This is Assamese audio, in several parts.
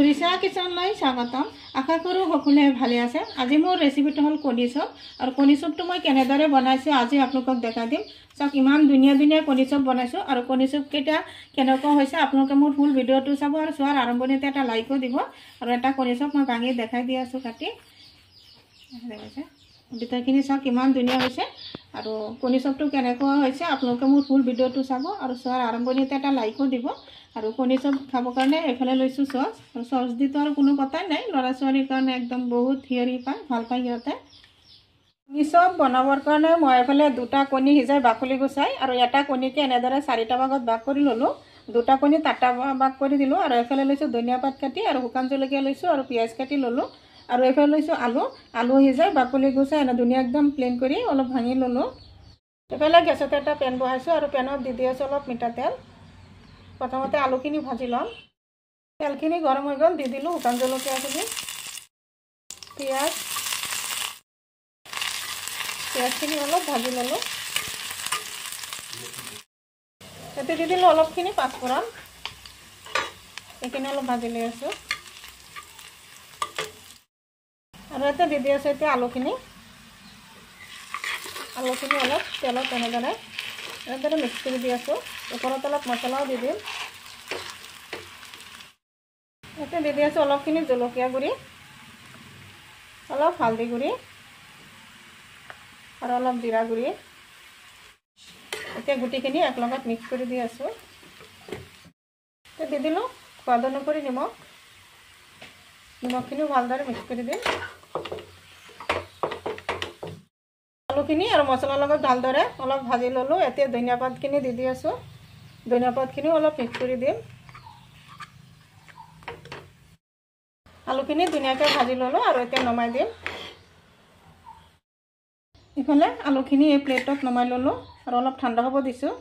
ৰিচা কিচেনলৈ স্বাগতম। আশা কৰোঁ সকলোৱে ভালে আছে। আজি মোৰ ৰেচিপিটো হ'ল কণী চপ, আৰু কণী চপটো মই কেনেদৰে বনাইছোঁ আজি আপোনালোকক দেখাই দিম। চাওক, ইমান ধুনীয়া ধুনীয়া কণী চপ বনাইছোঁ, আৰু কণী চপকেইটা কেনেকুৱা হৈছে আপোনালোকে মোৰ ফুল ভিডিঅ'টো চাব, আৰু চোৱাৰ আৰম্ভণিতে এটা লাইকো দিব। আৰু এটা কণী চপ মই ভাঙি দেখাই দি আছোঁ কাটি। ভিতৰখিনি চাওক কিমান ধুনীয়া হৈছে, আৰু কণী চপটো কেনেকুৱা হৈছে আপোনালোকে মোৰ ফুল ভিডিঅ'টো চাব, আৰু চোৱাৰ আৰম্ভণিতে এটা লাইকো দিব। আৰু কণী চপ খাবৰ কাৰণে এইফালে লৈছোঁ চচ, আৰু চচ দিতো আৰু কোনো কথাই নাই, ল'ৰা ছোৱালীৰ কাৰণে একদম বহুত হিয়ৰি পায়, ভাল পায় সিহঁতে। কণী চপ বনাবৰ কাৰণে মই এইফালে দুটা কণী সিজাই বাকলি গুচাই, আৰু এটা কণীকে এনেদৰে 4টা ভাগত ভাগ কৰি ল'লোঁ। দুটা কণী 8টা ভাগ কৰি দিলোঁ, আৰু এইফালে লৈছোঁ ধনিয়া পাত কাটি, আৰু শুকান জলকীয়া লৈছোঁ, আৰু পিঁয়াজ কাটি ল'লোঁ। আৰু এইফালে লৈছোঁ আলু সিজাই বাকলি গুচাই এনে ধুনীয়া একদম প্লেন কৰি অলপ ভাঙি ল'লোঁ। এইফালে গেছতে এটা পেন বহাইছোঁ, আৰু পেনত দি আছোঁ অলপ মিঠাতেল। প্ৰথমতে আলুখিনি ভাজি ল'ম। তেলখিনি গৰম হৈ গ'ল, দি দিলোঁ শুকান জলকীয়াখিনি, পিঁয়াজখিনি অলপ ভাজি ল'লোঁ। তাতে দি দিলোঁ অলপখিনি পাঁচফোৰণ, এইখিনি অলপ ভাজি লৈ আছোঁ। আৰু ইয়াতে দি আছোঁ এতিয়া আলুখিনি অলপ তেলত এনেদৰে মিক্স কৰি দি আছোঁ। ওপৰত অলপ মছলাও দি দিম। ইয়াতে দি আছোঁ অলপখিনি জলকীয়া গুড়ি, অলপ হালধি গুড়ি, আৰু অলপ জিৰা গুড়ি। এতিয়া গুটিখিনি একলগত মিক্স কৰি দি আছোঁ। দি দিলোঁ সোৱাদ অনুসৰি নিমখখিনিও ভালদৰে মিক্স কৰি দিম। আলুখিনি আৰু মছলাৰ লগত ভালদৰে অলপ ভাজি ল'লোঁ। এতিয়া ধনিয়া পাতখিনি দি আছোঁ। ধনিয়া পাতখিনিও অলপ মিক্স কৰি দিম। আলুখিনি ধুনীয়াকৈ ভাজি ল'লোঁ, আৰু এতিয়া নমাই দিম। ইফালে আলুখিনি এই প্লেটত নমাই ল'লোঁ, আৰু অলপ ঠাণ্ডা হ'ব দিছোঁ।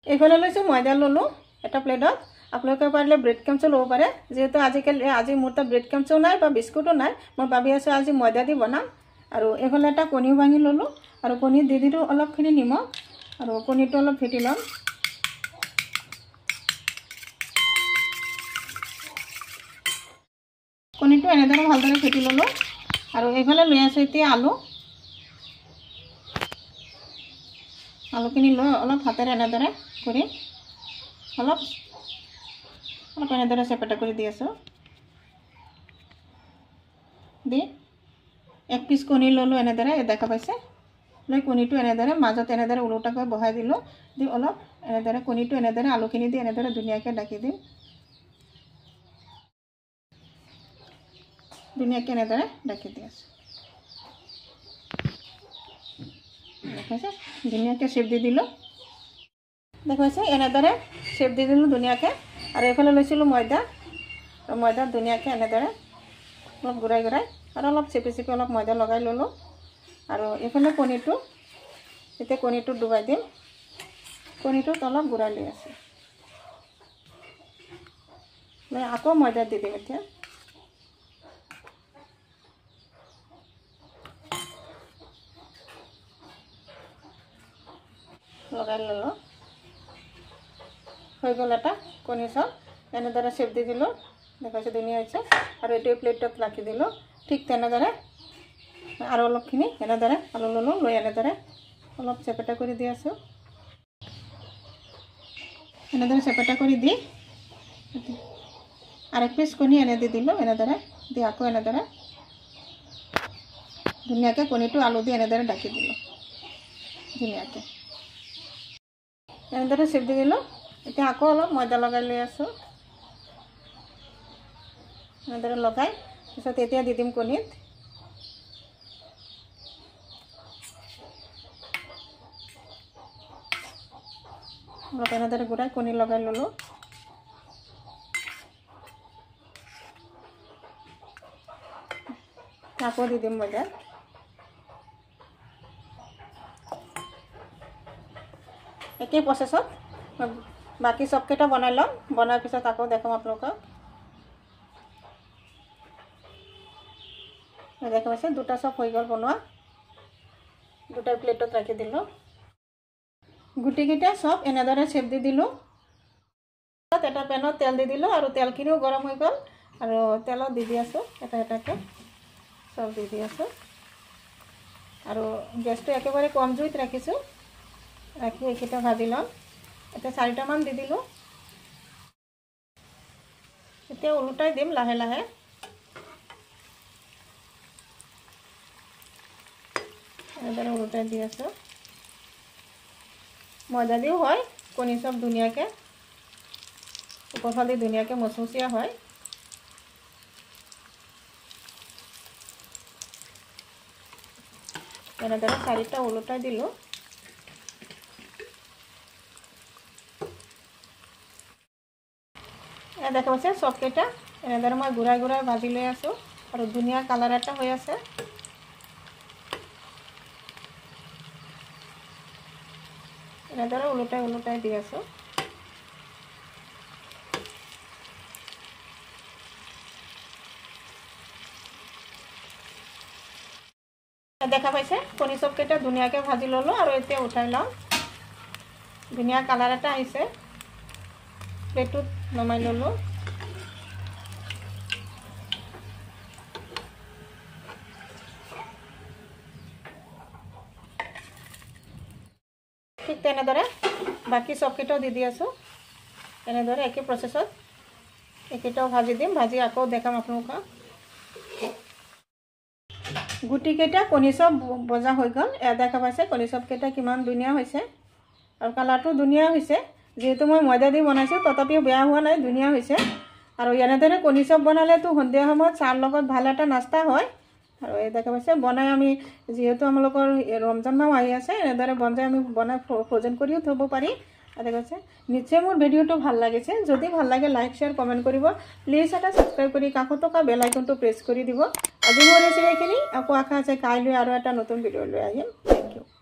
এইফালে লৈছোঁ ময়দা ল'লোঁ এটা প্লেটত। আপোনালোকে পাৰিলে ব্ৰেড ক্ৰাম্বছো ল'ব পাৰে। যিহেতু আজি মোৰ তাত ব্ৰেড ক্ৰাম্বছো নাই বা বিস্কুটো নাই, মই ভাবি আছোঁ আজি ময়দা দি বনাম। আৰু এইফালে এটা কণীও ভাঙি ল'লোঁ, আৰু কণীত দি দিলোঁ অলপখিনি নিমখ, আৰু কণীটো অলপ ফেটি ল'ম। কণীটো এনেদৰে ভালদৰে ফেটি ল'লোঁ, আৰু এইফালে লৈ আছোঁ এতিয়া আলুখিনি লৈ অলপ হাতেৰে এনেদৰে কৰি অলপ এনেদৰে চেপেটা কৰি দি আছোঁ। দি এক পিচ কণী ল'লোঁ, এনেদৰে দেখা পাইছে। লৈ কণীটো এনেদৰে মাজত এনেদৰে ওলোটাকৈ বহাই দিলোঁ। দি অলপ এনেদৰে কণীটো এনেদৰে আলুখিনি দি এনেদৰে ধুনীয়াকৈ ঢাকি দিম। ধুনীয়াকৈ এনেদৰে ঢাকি দি আছোঁ। দেখাইছে, ধুনীয়াকৈ শ্বেপ দি দিলোঁ। দেখাইছে এনেদৰে শ্বেপ দি দিলোঁ ধুনীয়াকৈ। আৰু এইফালে লৈছিলোঁ ময়দা, আৰু ময়দাত ধুনীয়াকৈ এনেদৰে অলপ ঘূৰাই আৰু অলপ চেপি অলপ ময়দা লগাই ল'লোঁ। আৰু এইফালে এতিয়া কণীটোত ডুবাই দিম। কণীটোত অলপ ঘূৰাই লৈ আছোঁ। আকৌ ময়দা দি দিম। এতিয়া লগাই ল'লোঁ। হৈ গ'ল এটা কণী চপ। এনেদৰে শ্বেপ দি দিলোঁ। দেখাইছে ধুনীয়া হৈছে। আৰু এইটো প্লেটত ৰাখি দিলোঁ। ঠিক তেনেদৰে আৰু অলপখিনি এনেদৰে আলু ল'লোঁ। লৈ এনেদৰে অলপ চেপেটা কৰি দি আছোঁ। এনেদৰে চেপেটা কৰি দি আৰু এক পিচ কণী এনে দি দিলোঁ। এনেদৰে দি আকৌ এনেদৰে ধুনীয়াকৈ কণীটো আলু দি এনেদৰে ঢাকি দিলোঁ। ধুনীয়াকৈ এনেদৰে শ্বেপ দি দিলোঁ। এতিয়া আকৌ অলপ ময়দা লগাই লৈ আছোঁ। এনেদৰে লগাই পিছত এতিয়া দি দিম কণীত। অলপ এনেদৰে ঘূৰাই কণী লগাই ল'লোঁ। আকৌ দি দিম ময়দা। একেই প্ৰচেছত বাকী চবকেইটা বনাই ল'ম। বনাৰ পিছত আকৌ দেখাম আপোনালোকক। দেখা পাইছে দুটা চব হৈ গ'ল বনোৱা। দুটা প্লেটত ৰাখি দিলোঁ। গুটিকেইটা চব এনেদৰে শ্বেপ দি দিলোঁ। এটা পেনত তেল দি দিলোঁ আৰু তেলখিনিও গৰম হৈ গ'ল আৰু তেলত দি আছোঁ এটা এটাকৈ চব দি আছোঁ আৰু গেছটো একেবাৰে কম জুইত ৰাখিছোঁ ৰাখি এইকেইটা ভাজি ল'ম এতিয়া 4টামান দি দিলোঁ এতিয়া ওলোটাই দিম লাহে লাহে এনেদৰে ওলোটাই দি আছোঁ মজা দিও হয় কণী চব ধুনীয়াকৈ উপৰফালে ধুনীয়াকৈ মচমচীয়া হয় এনেদৰে 4টা ওলোটাই দিলোঁ দেখা পাইছে চবকেইটা এনেদৰে মই ঘূৰাই ঘূৰাই ভাজি লৈ আছোঁ আৰু ধুনীয়া কালাৰ এটা হৈ আছে এনেদৰে ওলোটাই ওলোটাই দি আছোঁ দেখা পাইছে কণী চবকেইটা ধুনীয়াকৈ ভাজি ল'লোঁ আৰু এতিয়া উঠাই লওঁ ধুনীয়া কালাৰ এটা আহিছে প্লেটত নমাই ল'লোঁ ঠিক তেনেদৰে বাকী চবকেইটাও দি আছোঁ এনেদৰে একে প্ৰচেছত এইকেইটাও ভাজি দিম ভাজি আকৌ দেখাম আপোনালোকক গুটিকেইটা কণী চব বজা হৈ গ'ল দেখা পাইছে কণী চবকেইটা কিমান ধুনীয়া হৈছে আৰু কালাৰটো ধুনীয়া হৈছে যেহেতু মই ময়দা দি বনাইছোঁ তথাপিও বেয়া হোৱা নাই ধুনীয়া হৈছে আৰু এনেদৰে কণী চব বনালেতো সন্ধিয়া সময়ত চাহৰ লগত ভাল এটা নাস্তা হয় আৰু এই দেখা পাইছে বনাই আমি যেহেতু আমালোকৰ ৰমজান মাহ আহি আছে এনেদৰে আমি বনাই ফ্ৰ'জেন কৰিও থ'ব পাৰি দেখা পাইছে নিশ্চয় মোৰ ভিডিঅ'টো ভাল লাগিছে যদি ভাল লাগে লাইক শ্বেয়াৰ কমেণ্ট কৰিব প্লিজ এটা ছাবস্ক্ৰাইব কৰি কাষত থকা বেল আইকনটো প্ৰেছ কৰি দিব আজি মোৰ এইখিনি আকৌ আশা আছে কাইলৈ আৰু এটা নতুন ভিডিঅ' লৈ আহিম থেংক ইউ